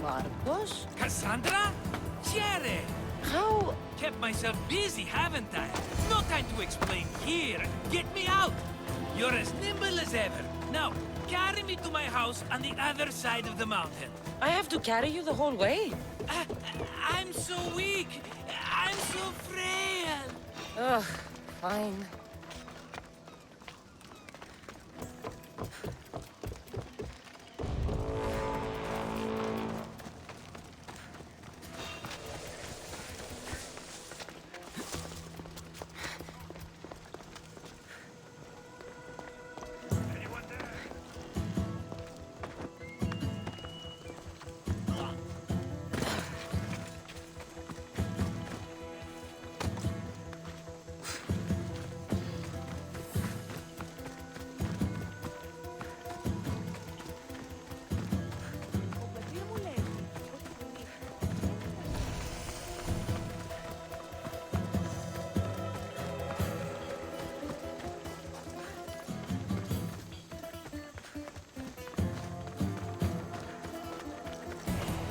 Markos? Cassandra? Jerry! How... Kept myself busy, haven't I? No time to explain here. Get me out! You're as nimble as ever. Now, carry me to my house on the other side of the mountain. I have to carry you the whole way? I'm so weak. I'm so frail. Ugh, fine.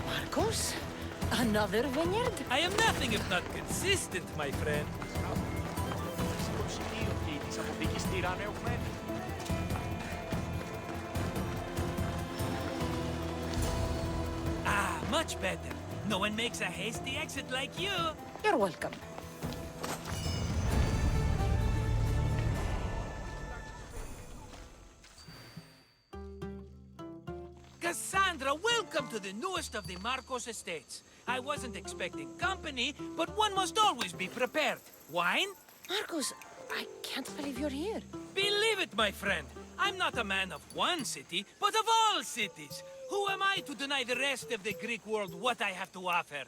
Markos? Another vineyard? I am nothing if not consistent, my friend. Ah, much better. No one makes a hasty exit like you. You're welcome. Cassandra, welcome to the newest of the Markos estates. I wasn't expecting company, but one must always be prepared. Wine? Markos, I can't believe you're here. Believe it, my friend. I'm not a man of one city, but of all cities. Who am I to deny the rest of the Greek world what I have to offer?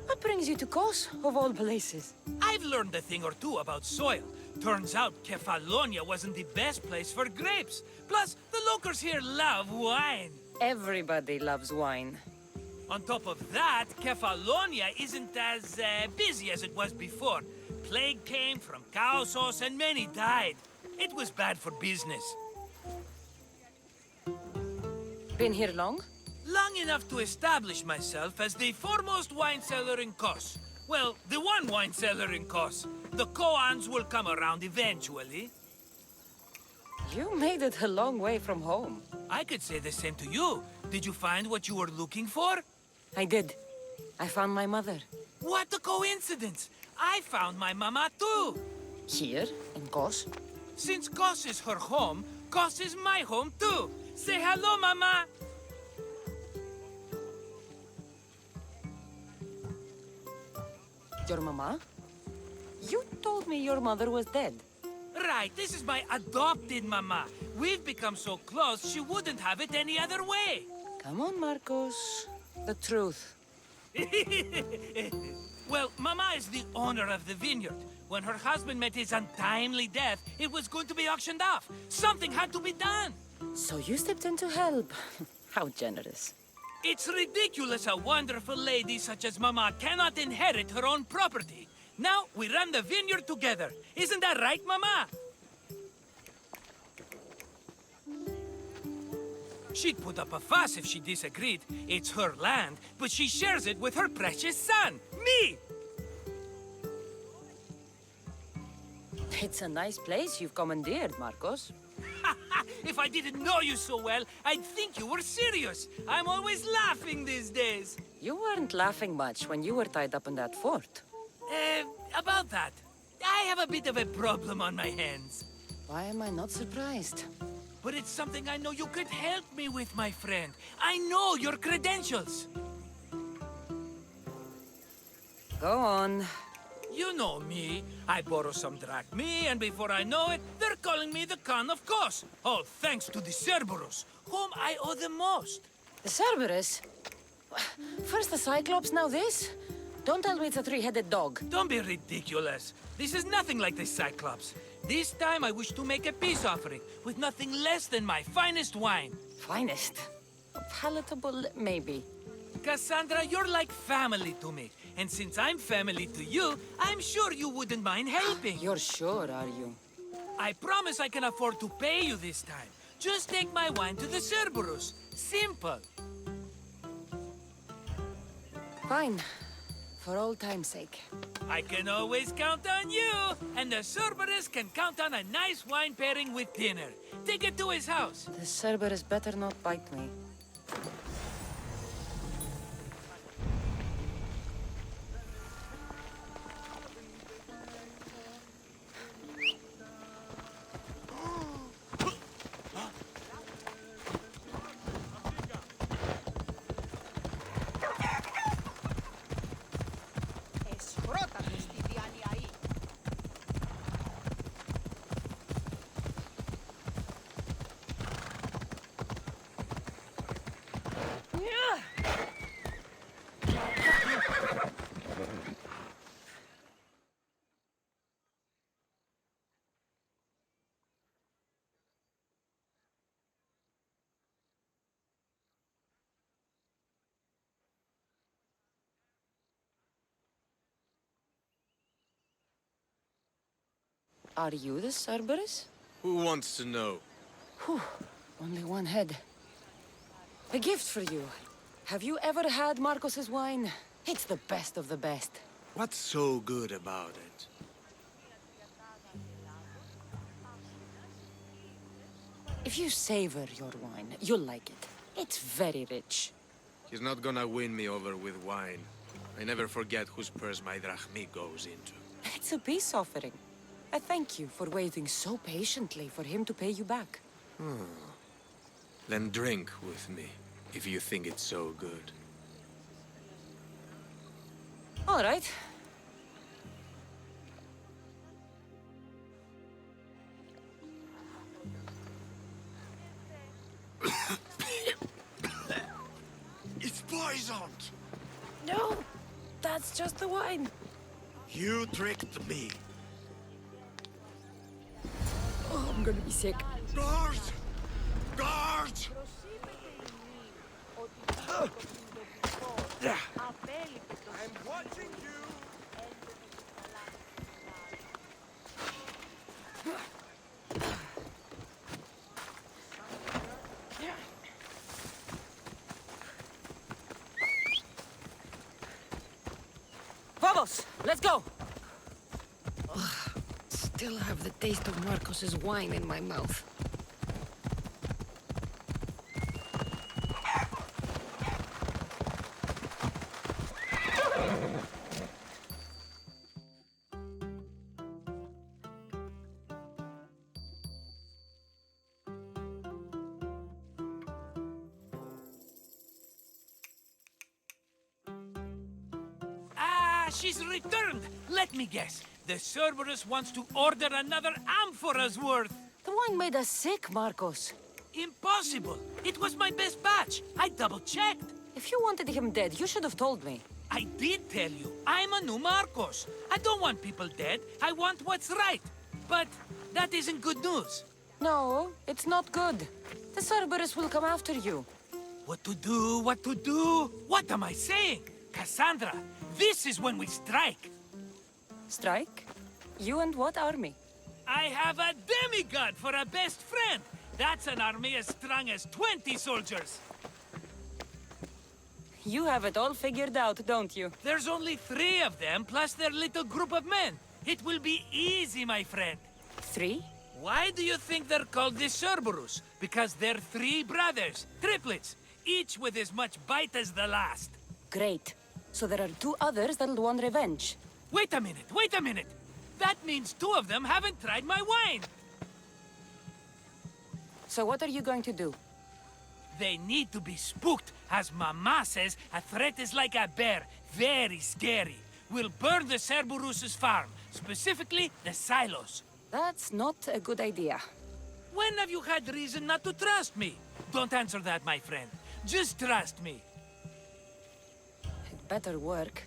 What brings you to Kos, of all places? I've learned a thing or two about soil. Turns out Kefalonia wasn't the best place for grapes. Plus, the locals here love wine. Everybody loves wine. On top of that, Kefalonia isn't as busy as it was before. Plague came from Kaosos and many died. It was bad for business. Been here long? Long enough to establish myself as the foremost wine seller in Kos. Well, the one wine seller in Kos. The Koans will come around eventually. You made it a long way from home. I could say the same to you. Did you find what you were looking for? I did. I found my mother. What a coincidence! I found my mama too! Here, in Kos? Since Kos is her home, Kos is my home too! Say hello, mama! Your mama? You told me your mother was dead. Right, this is my adopted mama. We've become so close, she wouldn't have it any other way. Come on, Markos. The truth. Well, Mama is the owner of the vineyard. When her husband met his untimely death, it was going to be auctioned off. Something had to be done. So you stepped in to help. How generous. It's ridiculous a wonderful lady such as Mama cannot inherit her own property. Now we run the vineyard together. Isn't that right, Mama? She'd put up a fuss if she disagreed. It's her land, but she shares it with her precious son, me! It's a nice place you've commandeered, Markos. If I didn't know you so well, I'd think you were serious. I'm always laughing these days. You weren't laughing much when you were tied up in that fort. About that. I have a bit of a problem on my hands. Why am I not surprised? But it's something I know you could help me with, my friend. I know your credentials. Go on. You know me. I borrow some drachmae, and before I know it, they're calling me the Khan of Kos. All thanks to the Cerberus, whom I owe the most. The Cerberus? First the Cyclops, now this? Don't tell me it's a three-headed dog. Don't be ridiculous. This is nothing like the Cyclops. This time I wish to make a peace offering with nothing less than my finest wine. Finest? Palatable, maybe. Cassandra, you're like family to me. And since I'm family to you, I'm sure you wouldn't mind helping. You're sure, are you? I promise I can afford to pay you this time. Just take my wine to the Cerberus. Simple. Fine. For old time's sake. I can always count on you. And the Cerberus can count on a nice wine pairing with dinner. Take it to his house. The Cerberus better not bite me. Are you the Cerberus? Who wants to know? Whew, only one head. A gift for you. Have you ever had Markos's wine? It's the best of the best. What's so good about it? If you savor your wine, you'll like it. It's very rich. He's not gonna win me over with wine. I never forget whose purse my drachmi goes into. It's a peace offering. I thank you for waiting so patiently for him to pay you back. Then drink with me, if you think it's so good. All right. It's poisoned! No, that's just the wine. You tricked me. Oh, I'm gonna be sick. Guard! Guard! I'm watching you! Vamos, let's go! Still have the taste of Markos's wine in my mouth. She's returned! Let me guess. The Cerberus wants to order another amphora's worth. The wine made us sick, Markos. Impossible! It was my best batch. I double-checked. If you wanted him dead, you should have told me. I did tell you. I'm a new Markos. I don't want people dead. I want what's right. But that isn't good news. No, it's not good. The Cerberus will come after you. What to do? What to do? What am I saying? Cassandra, this is when we strike. Strike? You and what army? I have a demigod for a best friend. That's an army as strong as 20 soldiers. You have it all figured out, don't you? There's only 3 of them, plus their little group of men. It will be easy, my friend. 3? Why do you think they're called the Cerberus? Because they're 3 brothers, triplets, each with as much bite as the last. Great. So there are 2 others that'll want revenge. Wait a minute, wait a minute! That means 2 of them haven't tried my wine! So what are you going to do? They need to be spooked. As Mama says, a threat is like a bear, very scary. We'll burn the Cerberus's farm, specifically the silos. That's not a good idea. When have you had reason not to trust me? Don't answer that, my friend. Just trust me. It better work.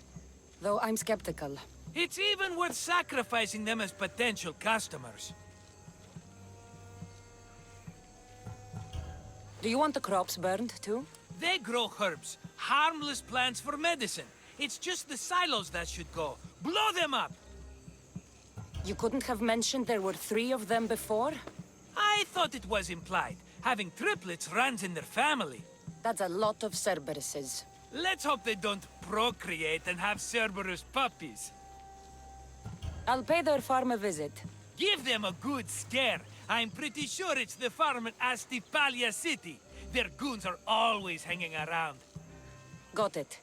Though I'm skeptical. It's even worth sacrificing them as potential customers. Do you want the crops burned, too? They grow herbs, harmless plants for medicine. It's just the silos that should go. Blow them up! You couldn't have mentioned there were 3 of them before? I thought it was implied. Having triplets runs in their family. That's a lot of Cerberuses. Let's hope they don't procreate and have Cerberus puppies. I'll pay their farm a visit. Give them a good scare. I'm pretty sure it's the farm in Astipalia City. Their goons are always hanging around. Got it.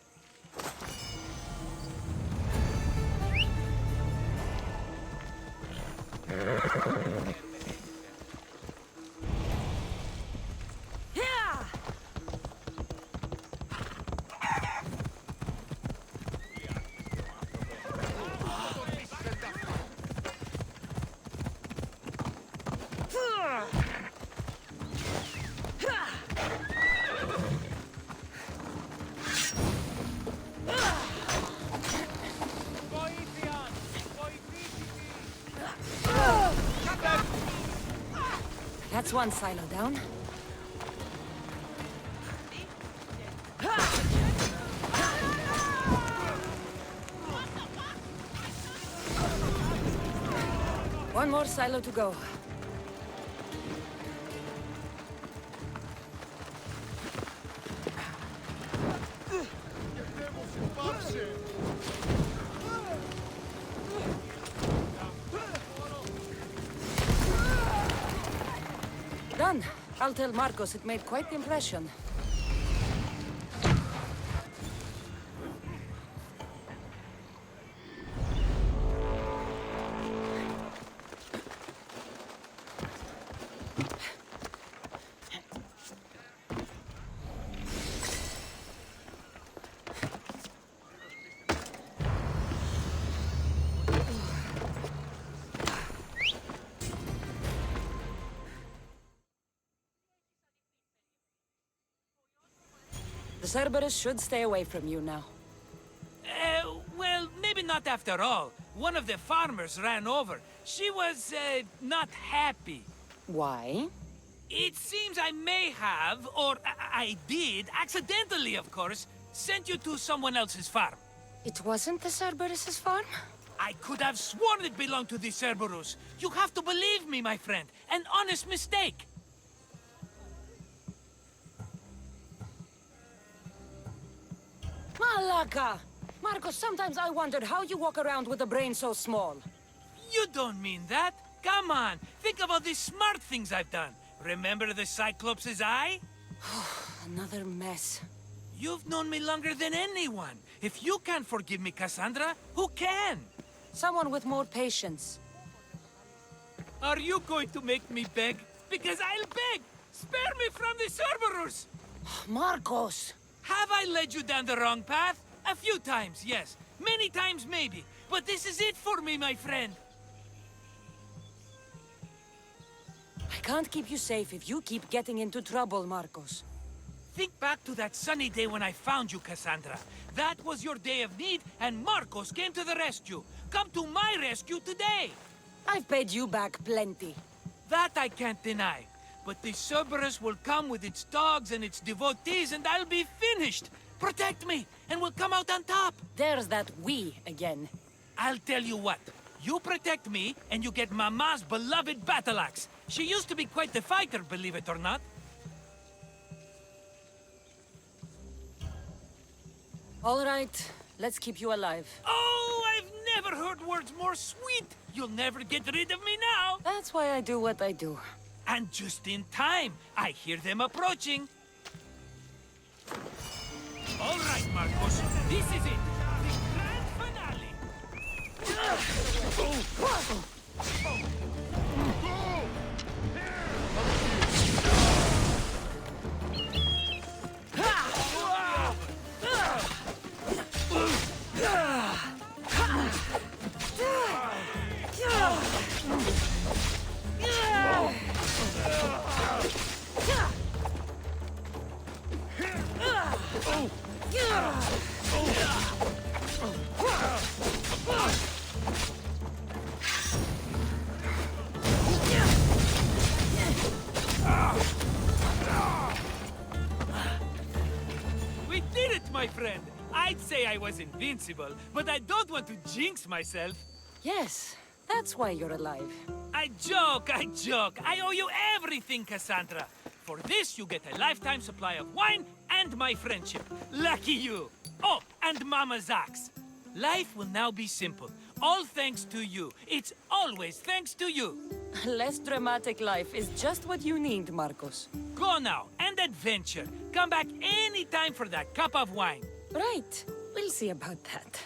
That's one silo down. One more silo to go. Done. I'll tell Markos it made quite the impression. The Cerberus should stay away from you now. Well, maybe not after all. One of the farmers ran over. She was, not happy. Why? It seems I may have, or I did, accidentally of course, sent you to someone else's farm. It wasn't the Cerberus' farm? I could have sworn it belonged to the Cerberus. You have to believe me, my friend. An honest mistake. Malaka! Markos, sometimes I wondered how you walk around with a brain so small. You don't mean that. Come on, think of all the smart things I've done. Remember the Cyclops' eye? Another mess. You've known me longer than anyone. If you can't forgive me, Cassandra, who can? Someone with more patience. Are you going to make me beg? Because I'll beg! Spare me from the Cerberus! Markos! Have I led you down the wrong path? A few times, yes. Many times, maybe. But this is it for me, my friend. I can't keep you safe if you keep getting into trouble, Markos. Think back to that sunny day when I found you, Cassandra. That was your day of need, and Markos came to the rescue. Come to my rescue today! I've paid you back plenty. That I can't deny. But the Cerberus will come with its dogs and its devotees, and I'll be finished! Protect me, and we'll come out on top! There's that we again. I'll tell you what. You protect me, and you get Mama's beloved battle axe. She used to be quite the fighter, believe it or not. All right, let's keep you alive. Oh, I've never heard words more sweet! You'll never get rid of me now! That's why I do what I do. And just in time, I hear them approaching. All right, Markos, this is it. The grand finale. I was invincible, but I don't want to jinx myself. Yes, that's why you're alive. I joke, I joke. I owe you everything, Cassandra. For this, you get a lifetime supply of wine and my friendship. Lucky you. Oh, and Mama's axe. Life will now be simple. All thanks to you. It's always thanks to you. Less dramatic life is just what you need, Markos. Go now, and adventure. Come back any time for that cup of wine. Right. We'll see about that.